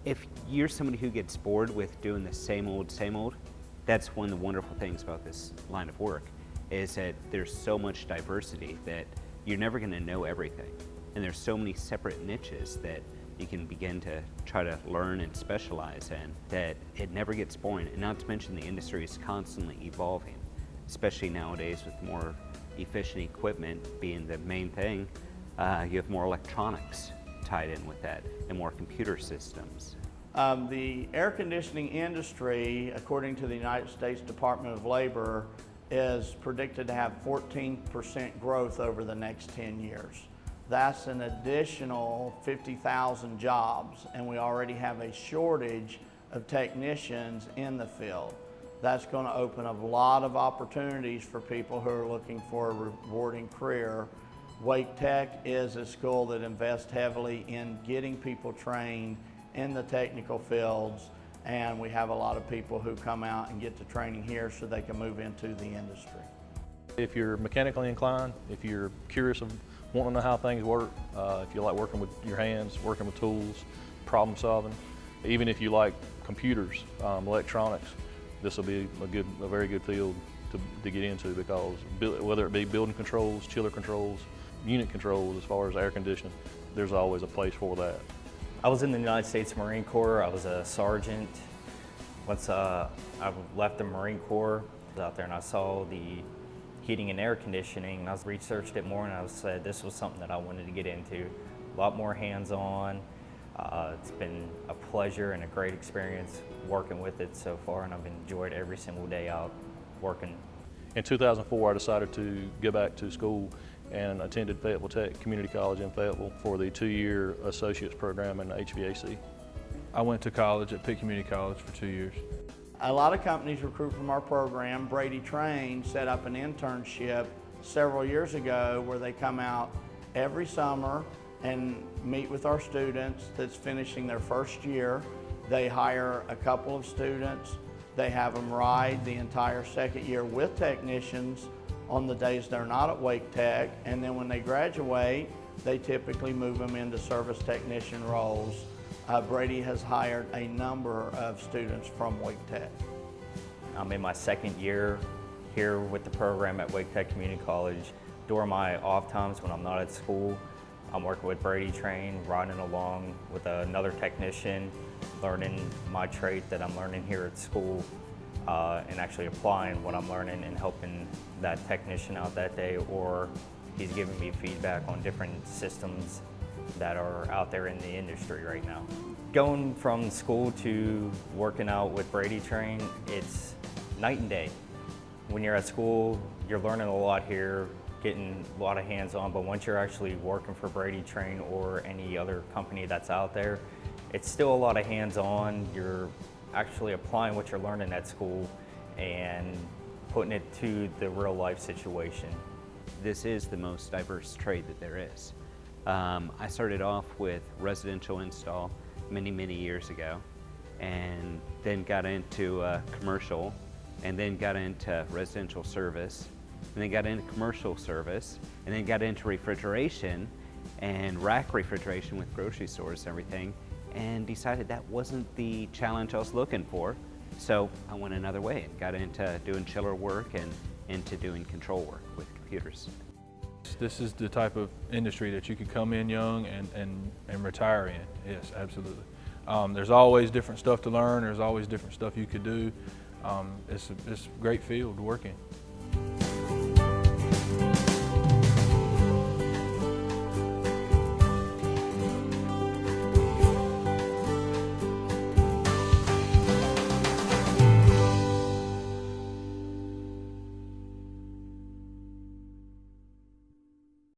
if you're somebody who gets bored with doing the same old, that's one of the wonderful things about this line of work, is that there's so much diversity that you're never going to know everything. And there's so many separate niches that you can begin to try to learn and specialize in that it never gets boring. And not to mention the industry is constantly evolving, especially nowadays with more efficient equipment being the main thing. You have more electronics tied in with that and more computer systems. The air conditioning industry, according to the United States Department of Labor, is predicted to have 14% growth over the next 10 years. That's an additional 50,000 jobs, and we already have a shortage of technicians in the field. That's going to open up a lot of opportunities for people who are looking for a rewarding career. Wake Tech is a school that invests heavily in getting people trained in the technical fields, and we have a lot of people who come out and get the training here so they can move into the industry. If you're mechanically inclined, if you're curious of wanting to know how things work, if you like working with your hands, working with tools, problem solving, even if you like computers, electronics, this will be a very good field to get into, because whether it be building controls, chiller controls, unit controls as far as air conditioning, there's always a place for that. I was in the United States Marine Corps. I was a sergeant. Once I left the Marine Corps, I was out there and I saw the heating and air conditioning, and I researched it more, and I said this was something that I wanted to get into. A lot more hands-on. It's been a pleasure and a great experience working with it so far, and I've enjoyed every single day out working. In 2004, I decided to go back to school and attended Fayetteville Tech Community College in Fayetteville for the 2-year associate's program in HVAC. I went to college at Pitt Community College for 2 years. A lot of companies recruit from our program. Brady Train set up an internship several years ago where they come out every summer and meet with our students that's finishing their first year. They hire a couple of students. They have them ride the entire second year with technicians on the days they're not at Wake Tech, and then when they graduate, they typically move them into service technician roles. Brady has hired a number of students from Wake Tech. I'm in my second year here with the program at Wake Tech Community College. During my off times when I'm not at school, I'm working with Brady Train, riding along with another technician, learning my trade that I'm learning here at school, and actually applying what I'm learning and helping that technician out that day, or he's giving me feedback on different systems that are out there in the industry right now. Going from school to working out with Brady Train, it's night and day. When you're at school, you're learning a lot here, getting a lot of hands-on, but once you're actually working for Brady Train or any other company that's out there, it's still a lot of hands-on. You're actually applying what you're learning at school and putting it to the real life situation. This is the most diverse trade that there is. I started off with residential install many years ago, and then got into commercial, and then got into residential service, and then got into commercial service, and then got into refrigeration and rack refrigeration with grocery stores and everything, and decided that wasn't the challenge I was looking for. So I went another way and got into doing chiller work and into doing control work with computers. This is the type of industry that you could come in young and retire in. Yes, absolutely. There's always different stuff to learn. There's always different stuff you could do. It's a great field to work in.